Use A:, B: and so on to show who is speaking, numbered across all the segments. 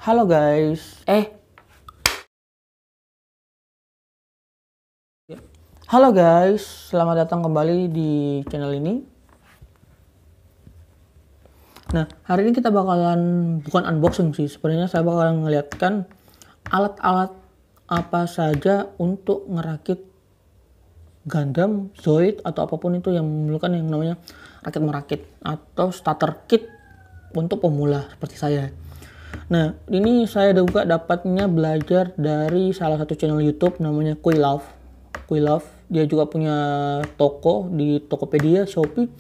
A: Halo guys. Halo guys, selamat datang kembali di channel ini. Nah, hari ini kita bakalan bukan unboxing sih, sebenarnya saya bakalan ngeliatkan alat-alat apa saja untuk ngerakit Gundam, Zoid atau apapun itu yang memerlukan yang namanya rakit merakit atau starter kit untuk pemula seperti saya. Nah, ini saya juga dapatnya belajar dari salah satu channel YouTube namanya Kuilove. Dia juga punya toko di Tokopedia, Shopee,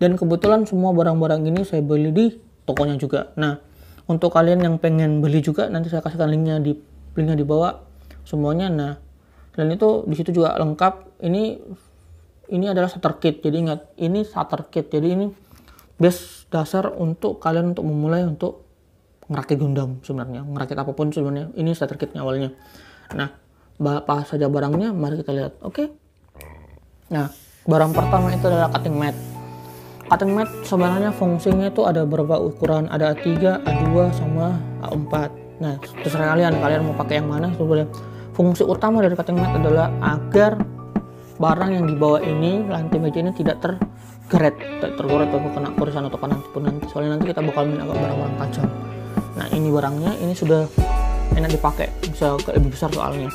A: dan kebetulan semua barang-barang ini saya beli di tokonya juga. Nah, untuk kalian yang pengen beli juga, nanti saya kasihkan linknya di bawah semuanya. Nah, dan itu di situ juga lengkap. Ini adalah starter kit. Jadi ingat, ini starter kit. Jadi ini base dasar untuk kalian untuk memulai untuk ngerakit Gundam sebenarnya, ngerakit apapun sebenarnya. Ini starter kitnya awalnya. Nah, apa saja barangnya, mari kita lihat. Oke. Nah, barang pertama itu adalah cutting mat. Cutting mat sebenarnya fungsinya itu ada beberapa ukuran, ada A3, A2 sama A4. Nah, terserah kalian mau pakai yang mana sebenarnya. Fungsi utama dari cutting mat adalah agar barang yang dibawa ini, lantai meja ini tidak tergeret atau kena koresan atau kena tipu nanti. Soalnya nanti kita bakal main agak barang-barang tajam. Nah, ini barangnya, ini sudah enak dipakai, bisa lebih besar soalnya.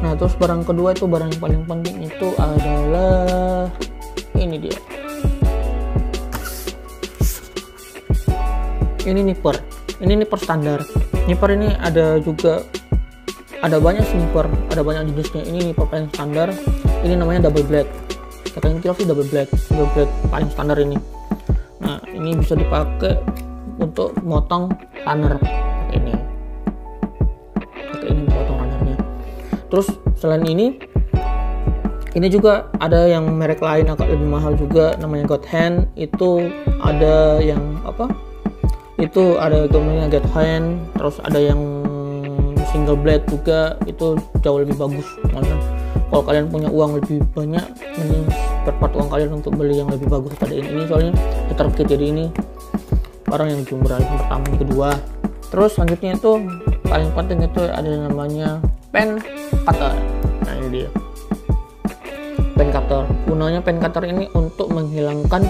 A: Nah, terus barang kedua itu, barang yang paling penting itu adalah ini dia. Ini nipper standar. Nipper ini ada banyak nipper, ada banyak jenisnya. Ini nipper paling standar. Ini namanya double blade. Katanya kira sih double blade paling standar ini. Nah, ini bisa dipakai untuk motong runner ini potong runnernya. Terus selain ini juga ada yang merek lain agak lebih mahal juga, namanya God Hand. Itu ada yang itu ada namanya God Hand. Terus ada yang single blade juga, itu jauh lebih bagus. Maksudnya kalau kalian punya uang lebih banyak, mending perpat uang kalian untuk beli yang lebih bagus pada ini soalnya terkait. Jadi ini barang yang jumlah yang pertama, yang kedua. Terus selanjutnya itu paling penting itu ada namanya pen cutter. Nah, ini dia pen cutter. Gunanya pen cutter ini untuk menghilangkan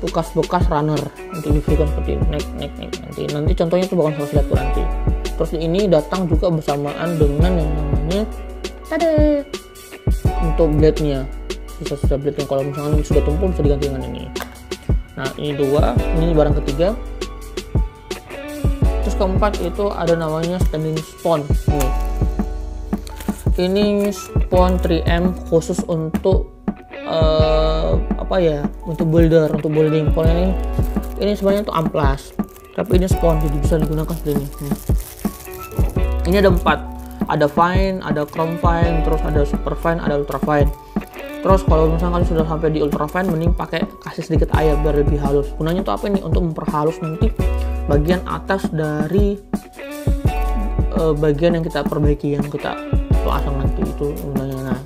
A: bekas-bekas runner. Nanti diberikan seperti ini, naik nanti contohnya itu bakal saya lihat tuh nanti. Terus ini datang juga bersamaan dengan yang namanya untuk blade-nya, sisa blade-nya. Kalau misalnya sudah tumpul bisa diganti dengan ini. Nah, ini dua, ini barang ketiga. Terus keempat itu ada namanya standing spon. Ini spon 3M khusus untuk untuk building. Kalau ini sebenarnya untuk amplas, tapi ini spon, jadi bisa digunakan seperti ini. Ini ada 4, ada fine, ada chrome fine, terus ada super fine, ada ultra fine. Terus kalau misalkan sudah sampai di ultra fine, mending kasih sedikit air biar lebih halus. Gunanya itu apa ini? Untuk memperhalus nanti bagian atas dari bagian yang kita perbaiki, yang kita pasang nanti, itu gunanya. Nah,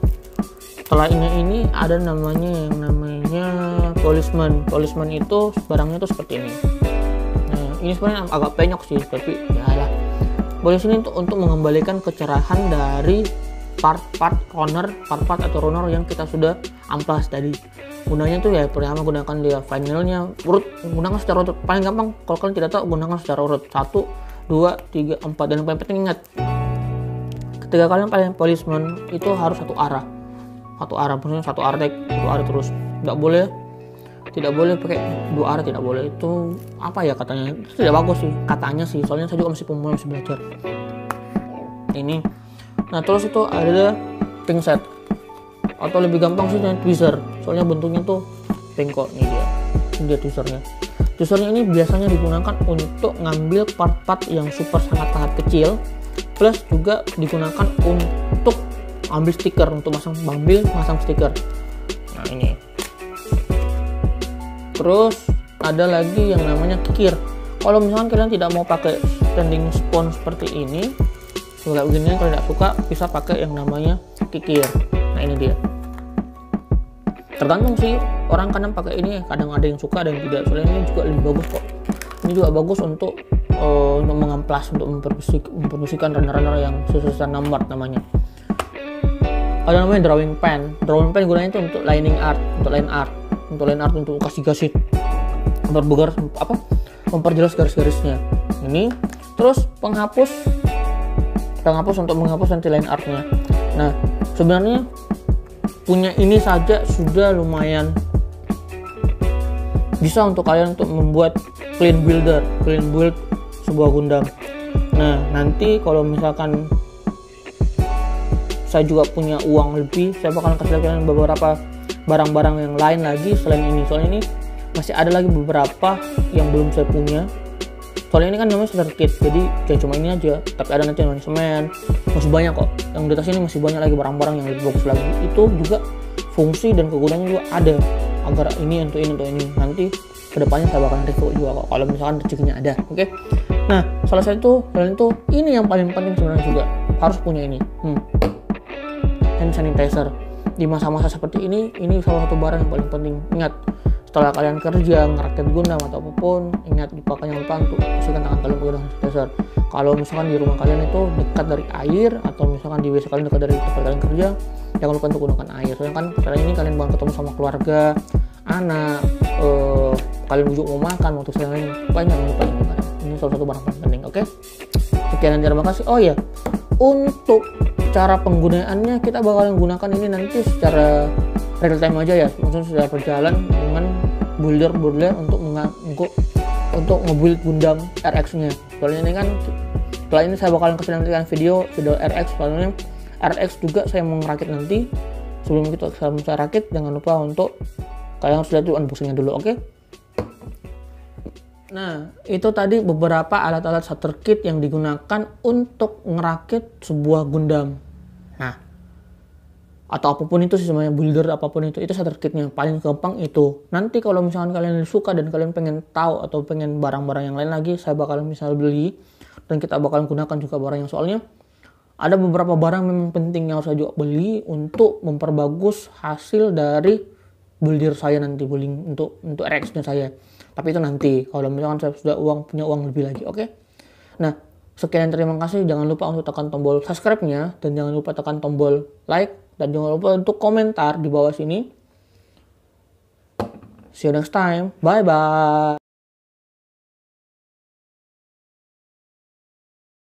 A: setelah ini ada namanya polishment itu barangnya tuh seperti ini. Nah, ini sebenarnya agak penyok sih, tapi ya lah. Polishment itu untuk mengembalikan kecerahan dari part-part atau runner yang kita sudah amplas tadi. Gunanya tuh ya pertama gunakan dia finalnya gunakan secara urut. Paling gampang kalau kalian tidak tahu, gunakan secara urut 1, 2, 3, 4. Dan yang paling penting ingat, ketika kalian paling polishment itu harus satu arah, maksudnya satu arah terus. Tidak boleh pakai dua arah, tidak boleh. Itu katanya, itu tidak bagus sih katanya sih, soalnya saya juga masih pemula, masih belajar ini. Nah, terus itu ada pinset, atau lebih gampang sih dengan tweezer, soalnya bentuknya tuh bengkok. Ini dia tweezernya. Tweezernya ini biasanya digunakan untuk ngambil part-part yang sangat kecil, plus juga digunakan untuk ambil stiker, untuk masang stiker. Nah, ini. Terus ada lagi yang namanya kikir. Kalau misalkan kalian tidak mau pakai standing spon seperti ini, kayak begini, kalau tidak suka bisa pakai yang namanya kikir. Nah, ini dia. Tergantung sih, orang kadang pakai ini, kadang ada yang suka, ada yang tidak. Soalnya ini juga lebih bagus kok. Ini juga bagus untuk untuk mengamplas, untuk memperbersihkan runner-runner yang susah number namanya. Ada namanya drawing pen gunanya itu untuk line art, untuk kasih memperjelas garis-garisnya. Ini terus penghapus untuk menghapus nanti line artnya. Nah, sebenarnya punya ini saja sudah lumayan bisa untuk kalian untuk membuat clean build sebuah Gundam. Nah, nanti kalau misalkan saya juga punya uang lebih, saya bakal kasih kalian beberapa barang-barang yang lain lagi selain ini. Soalnya ini masih ada lagi beberapa yang belum saya punya. Soalnya ini kan namanya starter kit, jadi kayak cuma ini aja. Tapi ada nanti yang semen, masih banyak kok. Yang di atas ini masih banyak lagi barang-barang yang lebih bagus lagi. Itu juga fungsi dan kegunaannya juga ada. Agar ini untuk ini. Nanti kedepannya saya bakal review juga kok. Kalau misalkan rezekinya ada, oke? Nah, salah satu kalian tuh ini yang paling penting sebenarnya juga harus punya ini. Hand sanitizer. Di masa-masa seperti ini salah satu barang yang paling penting. Ingat, setelah kalian kerja, ngerakit Gundam atau apapun, ingat dipakai, jangan lupa untuk bersihkan tangan kalian pakai hand sanitizer. Kalau misalkan di rumah kalian itu dekat dari air, atau misalkan di WC kalian dekat dari tempat kalian kerja, jangan lupa untuk gunakan air. Soalnya kan sekarang ini kalian bakal ketemu sama keluarga, anak, kalian bujuk mau makan, waktu saya lain, jangan lupa ini barang. Ini salah satu barang paling penting, oke? Sekian dan terima kasih. Oh ya, untuk cara penggunaannya kita bakal menggunakan ini nanti secara real time aja ya, maksudnya sudah berjalan dengan builder untuk nge-build Gundam RX-nya. Soalnya ini kan setelah ini saya bakal kasih nanti video RX, soalnya RX juga saya mau ngerakit nanti. Sebelum itu saya rakit, jangan lupa untuk kalian harus lihat dulu unboxingnya dulu, oke? Nah, itu tadi beberapa alat-alat starter kit yang digunakan untuk ngerakit sebuah Gundam. Nah, atau apapun itu sih semuanya, builder apapun itu starter kitnya paling gampang itu. Nanti kalau misalkan kalian suka dan kalian pengen tahu atau pengen barang-barang yang lain lagi, saya bakalan misal beli dan kita bakalan gunakan juga barang yang, soalnya ada beberapa barang memang penting yang harus saya juga beli untuk memperbagus hasil dari builder saya nanti, building untuk RX-nya saya. Tapi itu nanti kalau misalkan saya sudah punya uang lebih lagi, oke? Nah, sekian, terima kasih. Jangan lupa untuk tekan tombol subscribe-nya dan jangan lupa tekan tombol like dan jangan lupa untuk komentar di bawah sini. See you next time. Bye bye.